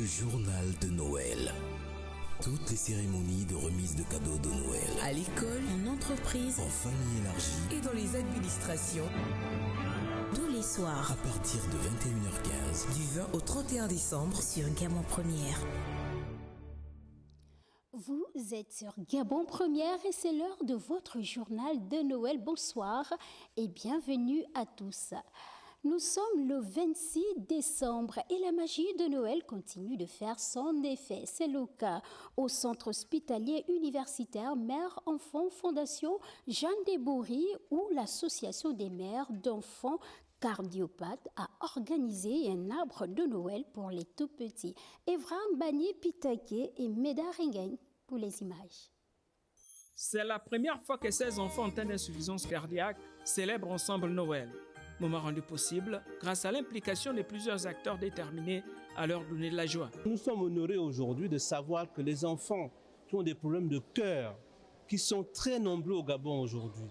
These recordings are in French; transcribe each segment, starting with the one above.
journal de Noël. Toutes les cérémonies de remise de cadeaux de Noël. À l'école, en entreprise, en famille élargie et dans les administrations. Tous les soirs, à partir de 21h15, du 20 au 31 décembre, sur Gabon Première. Vous êtes sur Gabon Première et c'est l'heure de votre journal de Noël. Bonsoir et bienvenue à tous. Nous sommes le 26 décembre et la magie de Noël continue de faire son effet. C'est le cas au centre hospitalier universitaire Mère-Enfants Fondation Jeanne Desbourry où l'association des mères d'enfants cardiopathes a organisé un arbre de Noël pour les tout-petits. Evra Mbani-Pitake et Meda Ringen pour les images. C'est la première fois que 16 enfants atteints d'insuffisance cardiaque célèbrent ensemble Noël. Moment rendu possible grâce à l'implication de plusieurs acteurs déterminés à leur donner de la joie. Nous sommes honorés aujourd'hui de savoir que les enfants qui ont des problèmes de cœur, qui sont très nombreux au Gabon aujourd'hui,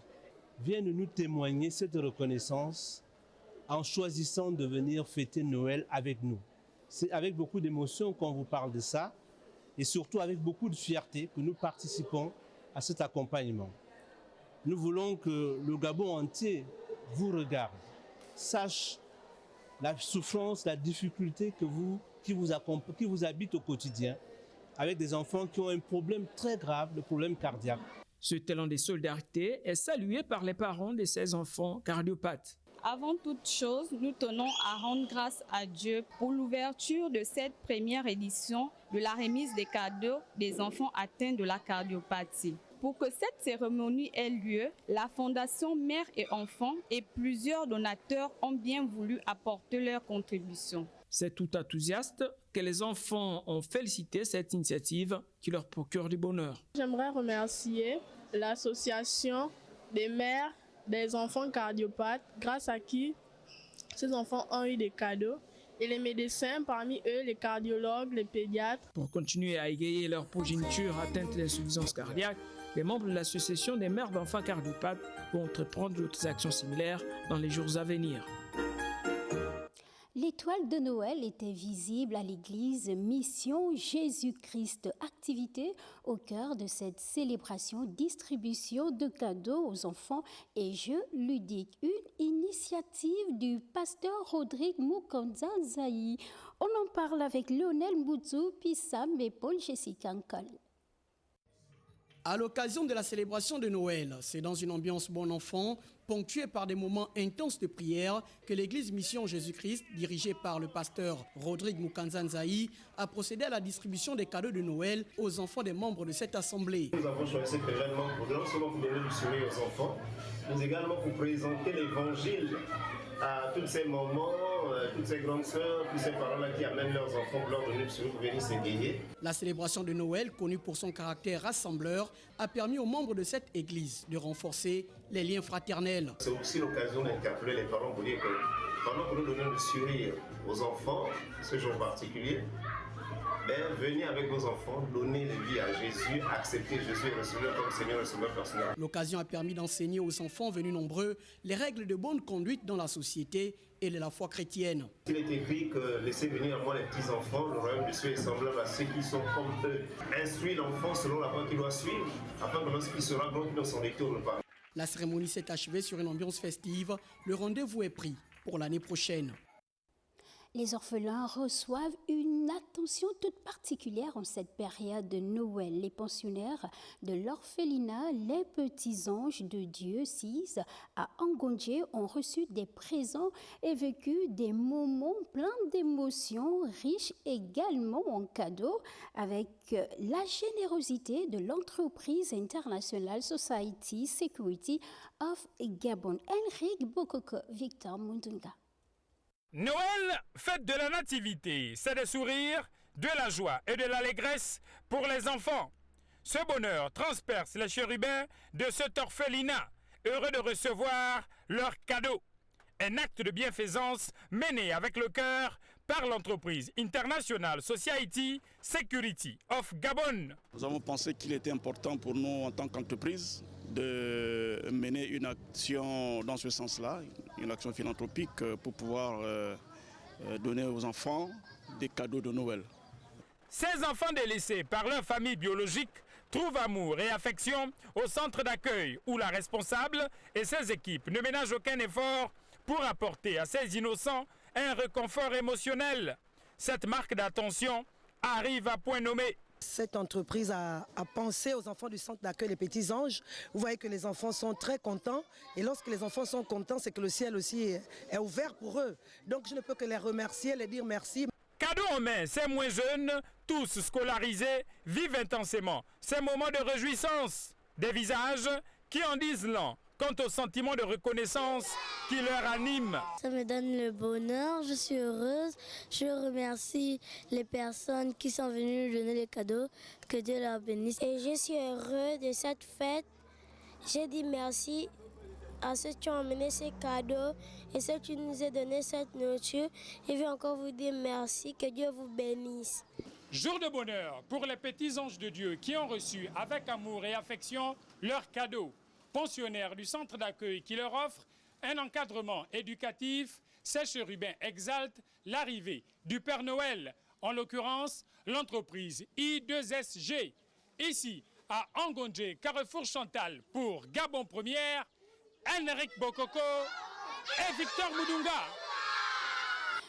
viennent nous témoigner cette reconnaissance en choisissant de venir fêter Noël avec nous. C'est avec beaucoup d'émotion qu'on vous parle de ça et surtout avec beaucoup de fierté que nous participons à cet accompagnement. Nous voulons que le Gabon entier vous regarde, sache la souffrance, la difficulté qui vous habite au quotidien avec des enfants qui ont un problème très grave, le problème cardiaque. Ce talent de solidarité est salué par les parents de ces enfants cardiopathes. Avant toute chose, nous tenons à rendre grâce à Dieu pour l'ouverture de cette première édition de la remise des cadeaux des enfants atteints de la cardiopathie. Pour que cette cérémonie ait lieu, la Fondation Mères et Enfants et plusieurs donateurs ont bien voulu apporter leur contribution. C'est tout enthousiaste que les enfants ont félicité cette initiative qui leur procure du bonheur. J'aimerais remercier l'association des mères des enfants cardiopathes, grâce à qui ces enfants ont eu des cadeaux, et les médecins, parmi eux les cardiologues, les pédiatres. Pour continuer à égayer leur progéniture atteinte d'insuffisance cardiaque, les membres de l'association des mères d'enfants cardiopathes vont entreprendre d'autres actions similaires dans les jours à venir. L'étoile de Noël était visible à l'église Mission Jésus-Christ. Activité au cœur de cette célébration, distribution de cadeaux aux enfants et jeux ludiques. Une initiative du pasteur Rodrigue Mukanza Zaï. On en parle avec Lionel Mboutzou, Pissam et Paul Jessica Nkal. À l'occasion de la célébration de Noël, c'est dans une ambiance bon enfant, ponctuée par des moments intenses de prière, que l'église Mission Jésus-Christ, dirigée par le pasteur Rodrigue Mukanza Nzaï, a procédé à la distribution des cadeaux de Noël aux enfants des membres de cette assemblée. Nous avons choisi cet événement pour non seulement pour donner du sourire aux enfants, mais également pour présenter l'évangile à tous ces mamans, toutes ces grandes sœurs, tous ces parents-là qui amènent leurs enfants pour leur donner du sourire pour venir s'égayer. La célébration de Noël, connue pour son caractère rassembleur, a permis aux membres de cette église de renforcer les liens fraternels. C'est aussi l'occasion d'interpeller les parents pour dire que pendant que nous donnons du sourire aux enfants, ce jour particulier, venez avec vos enfants, donnez la vie à Jésus, acceptez Jésus et recevez comme Seigneur et Sauveur personnel. L'occasion a permis d'enseigner aux enfants venus nombreux les règles de bonne conduite dans la société et de la foi chrétienne. Il est écrit que laissez venir à moi les petits-enfants, le royaume de Dieu est semblable à ceux qui sont comme eux. Instruis l'enfant selon la voie qu'il doit suivre, afin que lorsqu'il sera grand, il ne s'en détourne pas. La cérémonie s'est achevée sur une ambiance festive. Le rendez-vous est pris pour l'année prochaine. Les orphelins reçoivent une attention toute particulière en cette période de Noël. Les pensionnaires de l'orphelinat Les Petits Anges de Dieu 6 à Angondje ont reçu des présents et vécu des moments pleins d'émotions, riches également en cadeaux, avec la générosité de l'entreprise internationale Society Security of Gabon. Henrik Bokoko, Victor Mundunga. Noël, fête de la nativité, c'est des sourires, de la joie et de l'allégresse pour les enfants. Ce bonheur transperce les chérubins de cet orphelinat, heureux de recevoir leurs cadeaux. Un acte de bienfaisance mené avec le cœur par l'entreprise International Society Security of Gabon. Nous avons pensé qu'il était important pour nous en tant qu'entreprise de mener une action dans ce sens-là, une action philanthropique pour pouvoir donner aux enfants des cadeaux de Noël. Ces enfants délaissés par leur famille biologique trouvent amour et affection au centre d'accueil où la responsable et ses équipes ne ménagent aucun effort pour apporter à ces innocents un réconfort émotionnel. Cette marque d'attention arrive à point nommé. Cette entreprise a pensé aux enfants du centre d'accueil Les Petits Anges. Vous voyez que les enfants sont très contents. Et lorsque les enfants sont contents, c'est que le ciel aussi est ouvert pour eux. Donc je ne peux que les remercier, les dire merci. Cadeau en main, ces moins jeunes, tous scolarisés, vivent intensément ces moments de réjouissance. Des visages qui en disent long quant au sentiment de reconnaissance qui leur anime. Ça me donne le bonheur, je suis heureuse. Je remercie les personnes qui sont venues nous donner les cadeaux. Que Dieu leur bénisse. Et je suis heureux de cette fête. J'ai dit merci à ceux qui ont amené ces cadeaux et ceux qui nous ont donné cette nourriture. Et je veux encore vous dire merci, que Dieu vous bénisse. Jour de bonheur pour les petits anges de Dieu qui ont reçu avec amour et affection leurs cadeaux. Pensionnaires du centre d'accueil qui leur offre un encadrement éducatif, ces chérubins exaltent l'arrivée du Père Noël, en l'occurrence l'entreprise I2SG. Ici, à Angondje, Carrefour Chantal, pour Gabon Première, Henrik Bokoko et Victor Moudunga.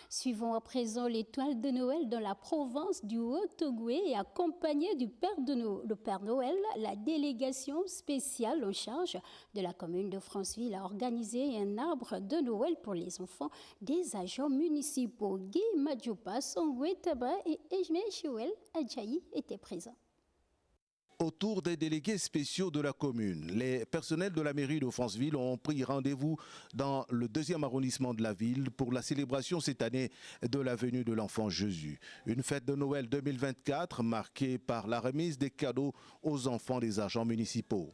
Suivons à présent l'étoile de Noël dans la province du Haut-Ogooué et accompagné du le Père Noël, la délégation spéciale en charge de la commune de Franceville a organisé un arbre de Noël pour les enfants des agents municipaux. Guy Madjoupa, Songwe Taba et Ejme Chouel Adjaï étaient présents. Autour des délégués spéciaux de la commune, les personnels de la mairie de Franceville ont pris rendez-vous dans le 2e arrondissement de la ville pour la célébration cette année de la venue de l'enfant Jésus. Une fête de Noël 2024 marquée par la remise des cadeaux aux enfants des agents municipaux.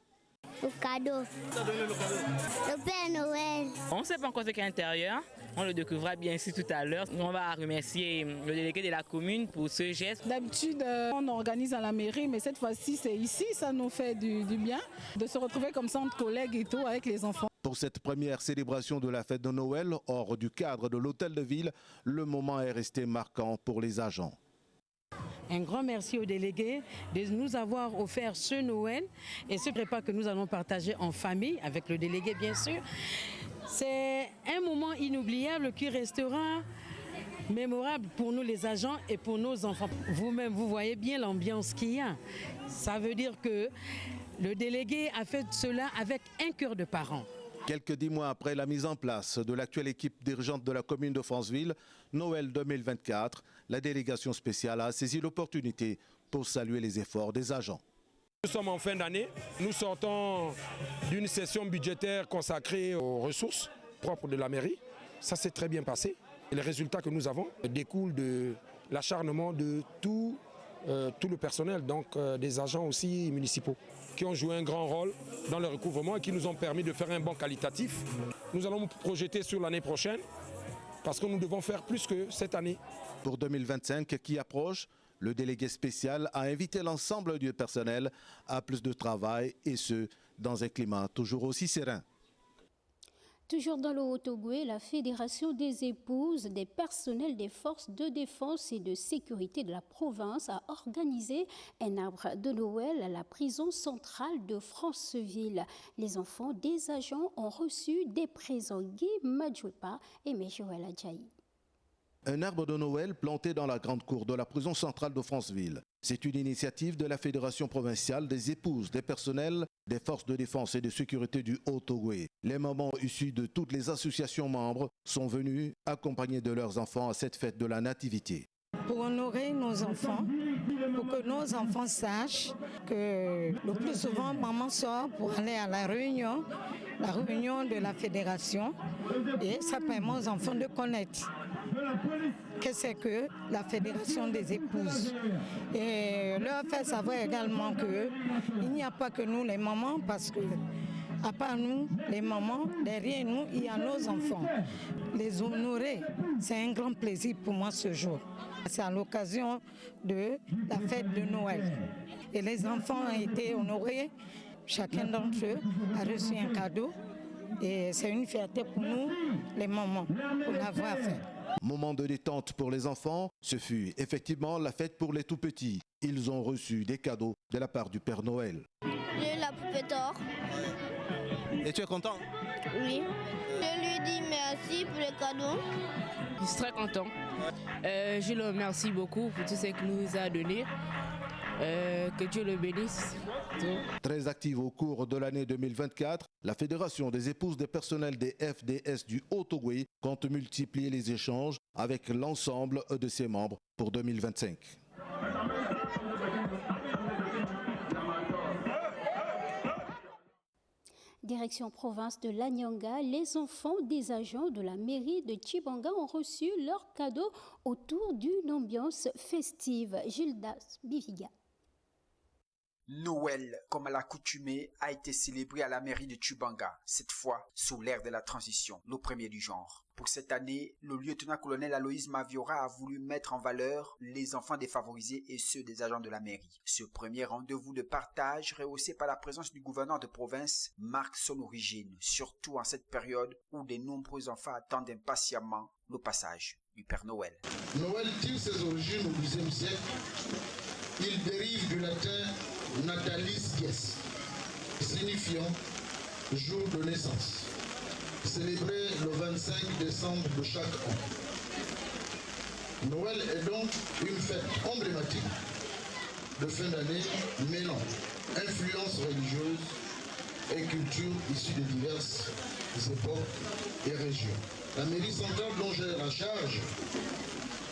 Le cadeau. Le Père Noël. On ne sait pas encore ce qu'il y a à l'intérieur. On le découvrira bien ici tout à l'heure. On va remercier le délégué de la commune pour ce geste. D'habitude, on organise à la mairie, mais cette fois-ci, c'est ici. Ça nous fait du bien de se retrouver comme ça entre collègues et tout avec les enfants. Pour cette première célébration de la fête de Noël, hors du cadre de l'hôtel de ville, le moment est resté marquant pour les agents. Un grand merci aux délégués de nous avoir offert ce Noël et ce repas que nous allons partager en famille avec le délégué bien sûr. C'est un moment inoubliable qui restera mémorable pour nous les agents et pour nos enfants. Vous-même, vous voyez bien l'ambiance qu'il y a. Ça veut dire que le délégué a fait cela avec un cœur de parent. Quelques 10 mois après la mise en place de l'actuelle équipe dirigeante de la commune de Franceville, Noël 2024, la délégation spéciale a saisi l'opportunité pour saluer les efforts des agents. Nous sommes en fin d'année, nous sortons d'une session budgétaire consacrée aux ressources propres de la mairie. Ça s'est très bien passé. Et les résultats que nous avons découlent de l'acharnement de tout le personnel, donc des agents aussi municipaux, qui ont joué un grand rôle dans le recouvrement et qui nous ont permis de faire un bond qualitatif. Nous allons nous projeter sur l'année prochaine parce que nous devons faire plus que cette année. Pour 2025 qui approche, le délégué spécial a invité l'ensemble du personnel à plus de travail et ce, dans un climat toujours aussi serein. Toujours dans le Haut-Ogooué, la Fédération des épouses des personnels des forces de défense et de sécurité de la province a organisé un arbre de Noël à la prison centrale de Franceville. Les enfants des agents ont reçu des présents. Guy Madjoupa et Joël Adjaï. Un arbre de Noël planté dans la grande cour de la prison centrale de Franceville. C'est une initiative de la Fédération provinciale des épouses des personnels des forces de défense et de sécurité du Haut-Ogooué. Les mamans issues de toutes les associations membres sont venues accompagnées de leurs enfants à cette fête de la nativité. Pour honorer nos enfants, pour que nos enfants sachent que le plus souvent, maman sort pour aller à la réunion de la fédération et ça permet aux enfants de connaître que c'est que la fédération des épouses. Et leur faire savoir également qu'il n'y a pas que nous les mamans parce que à part nous, les mamans, derrière nous, il y a nos enfants. Les honorer, c'est un grand plaisir pour moi ce jour. C'est à l'occasion de la fête de Noël. Et les enfants ont été honorés. Chacun d'entre eux a reçu un cadeau. Et c'est une fierté pour nous, les mamans, pour l'avoir fait. Moment de détente pour les enfants, ce fut effectivement la fête pour les tout-petits. Ils ont reçu des cadeaux de la part du Père Noël. J'ai la poupée d'or. Et tu es content? Oui. Je lui dis merci pour les cadeaux. Je suis très content. Je le remercie beaucoup pour tout ce qu'il nous a donné. Que Dieu le bénisse. Très active au cours de l'année 2024, la Fédération des épouses des personnels des FDS du Haut-Ogooué compte multiplier les échanges avec l'ensemble de ses membres pour 2025. Direction province de l'Anyanga, les enfants des agents de la mairie de Tchibanga ont reçu leurs cadeaux autour d'une ambiance festive. Gildas Biviga. Noël, comme à l'accoutumée, a été célébré à la mairie de Tchibanga, cette fois sous l'ère de la transition, le premier du genre. Pour cette année, le lieutenant-colonel Aloïs Maviora a voulu mettre en valeur les enfants défavorisés et ceux des agents de la mairie. Ce premier rendez-vous de partage, rehaussé par la présence du gouverneur de province, marque son origine, surtout en cette période où de nombreux enfants attendent impatiemment le passage du Père Noël. Noël tire ses origines au XIIe siècle. Il dérive du latin natalis dies, signifiant jour de naissance, célébré le 25 décembre de chaque an. Noël est donc une fête emblématique de fin d'année mêlant influences religieuses et cultures issues de diverses époques et régions. La mairie centrale dont j'ai la charge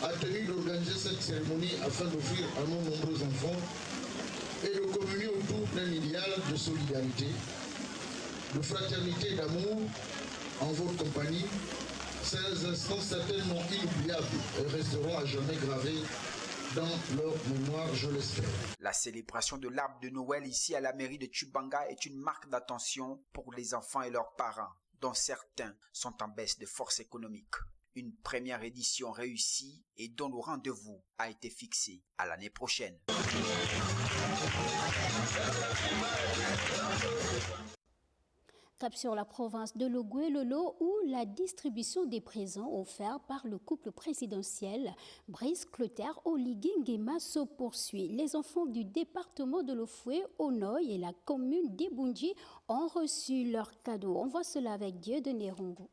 a tenu d'organiser cette cérémonie afin d'offrir à nos nombreux enfants et de communier autour d'un idéal de solidarité, de fraternité et d'amour en votre compagnie. Ces instants certainement inoubliables resteront à jamais gravés dans leur mémoire, je l'espère. La célébration de l'arbre de Noël ici à la mairie de Tchibanga est une marque d'attention pour les enfants et leurs parents, dont certains sont en baisse de force économique. Une première édition réussie et dont le rendez-vous a été fixé à l'année prochaine. Cap sur la province de Logoué-Lolo où la distribution des présents offerts par le couple présidentiel Brice Clotaire Oligui Nguema se poursuit. Les enfants du département de l'Ofoué, Onoy et la commune d'Ibunji ont reçu leurs cadeaux. On voit cela avec Dieudonné Rongo.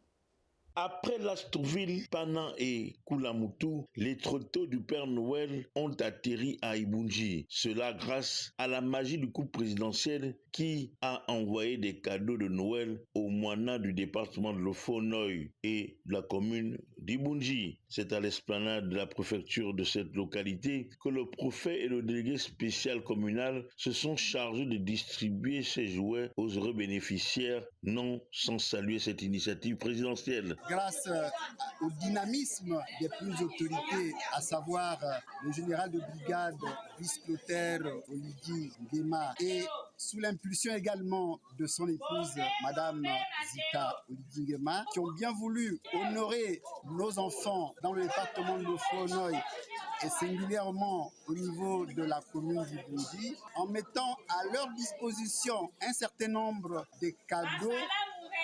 Après Lastrouville, Pana et Koulamoutou, les trottoirs du Père Noël ont atterri à Ibunji. Cela grâce à la magie du couple présidentiel qui a envoyé des cadeaux de Noël aux moinas du département de l'Ofonoy et de la commune d'Ibunji. C'est à l'esplanade de la préfecture de cette localité que le préfet et le délégué spécial communal se sont chargés de distribuer ces jouets aux heureux bénéficiaires, non sans saluer cette initiative présidentielle. Grâce au dynamisme des plus autorités, à savoir le général de brigade Brice Clotaire Oligui Nguema et sous l'impulsion également de son épouse, Madame Zita Oligui Nguema, qui ont bien voulu honorer nos enfants dans le département de l'Ofonoy et singulièrement au niveau de la commune d'Ibunji, en mettant à leur disposition un certain nombre de cadeaux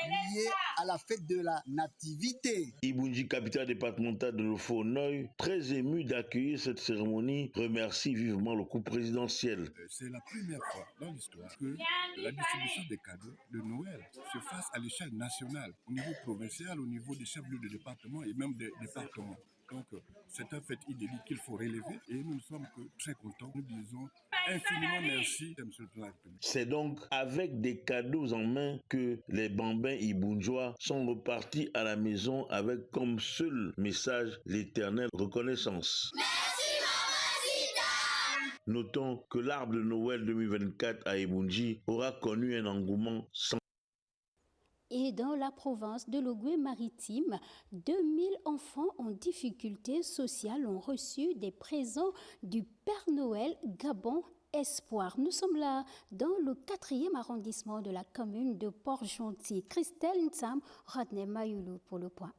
liés à la fête de la nativité. Ibunji, capitale départementale de l'Ofonoy, très ému d'accueillir cette cérémonie, remercie vivement le couple présidentiel. C'est la première fois dans l'histoire que la distribution des cadeaux de Noël se fasse à l'échelle nationale, au niveau provincial, au niveau des chefs-lieux de département et même des départements. Donc, c'est un fait inédit qu'il faut relever et nous ne sommes que très contents. Nous disons infiniment merci, M. le Président. C'est donc avec des cadeaux en main que les bambins ibunjois sont repartis à la maison avec comme seul message l'éternelle reconnaissance. Merci, Maman Zita. Notons que l'arbre de Noël 2024 à Ibunji aura connu un engouement sans. Et dans la province de l'Ogooué-Maritime, 2000 enfants en difficulté sociale ont reçu des présents du Père Noël Gabon Espoir. Nous sommes là dans le 4e arrondissement de la commune de Port-Gentil. Christelle Ntsam, Rodney Mayoulou pour le point.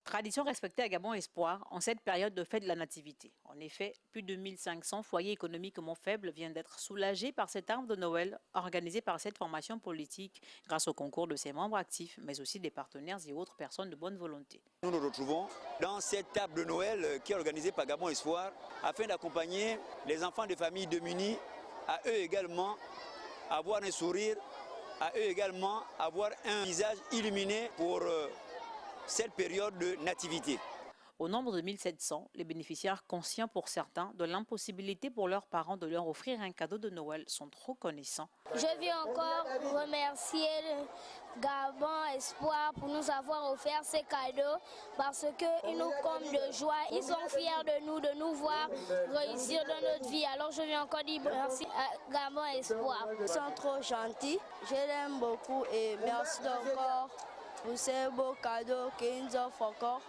Tradition respectée à Gabon Espoir en cette période de fête de la Nativité. En effet, plus de 1500 foyers économiquement faibles viennent d'être soulagés par cette arbre de Noël organisée par cette formation politique grâce au concours de ses membres actifs, mais aussi des partenaires et autres personnes de bonne volonté. Nous nous retrouvons dans cette table de Noël qui est organisée par Gabon Espoir afin d'accompagner les enfants de familles démunies à eux également avoir un sourire, à eux également avoir un visage illuminé pour cette période de nativité. Au nombre de 1700, les bénéficiaires conscients pour certains de l'impossibilité pour leurs parents de leur offrir un cadeau de Noël sont reconnaissants. Je veux encore remercier le Gabon Espoir pour nous avoir offert ces cadeaux parce qu'ils nous comblent de joie. Ils sont fiers de nous voir réussir dans notre vie. Alors je veux encore dire merci à Gabon Espoir. Ils sont trop gentils, je l'aime beaucoup et merci encore pour ces beaux cadeaux qu'ils nous offrent encore.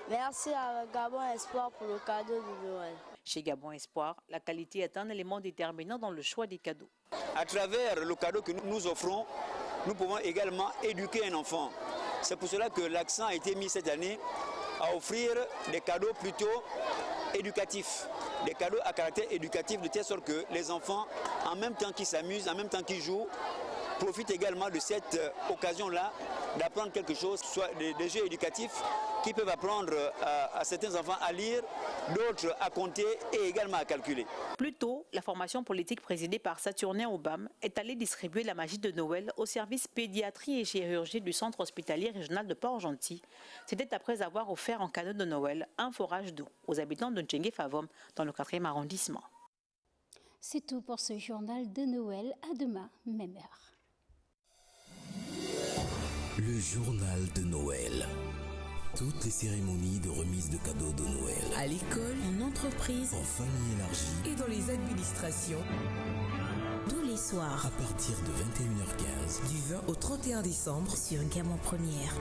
Merci à Gabon Espoir pour le cadeau de Noël. Chez Gabon Espoir, la qualité est un élément déterminant dans le choix des cadeaux. À travers le cadeau que nous offrons, nous pouvons également éduquer un enfant. C'est pour cela que l'accent a été mis cette année à offrir des cadeaux plutôt éducatifs. Des cadeaux à caractère éducatif de telle sorte que les enfants, en même temps qu'ils s'amusent, en même temps qu'ils jouent, profitent également de cette occasion-là d'apprendre quelque chose, soit des jeux éducatifs qui peuvent apprendre à certains enfants à lire, d'autres à compter et également à calculer. Plus tôt, la formation politique présidée par Saturnin Obam est allée distribuer la magie de Noël au service pédiatrie et chirurgie du centre hospitalier régional de Port-Gentil. C'était après avoir offert en cadeau de Noël un forage d'eau aux habitants de Ntchengue-Favom dans le 4e arrondissement. C'est tout pour ce journal de Noël. À demain, même heure. Le journal de Noël. Toutes les cérémonies de remise de cadeaux de Noël. À l'école, en entreprise, en famille élargie et dans les administrations. Tous les soirs. À partir de 21h15. Du 20 au 31 décembre. Sur Gabon Première.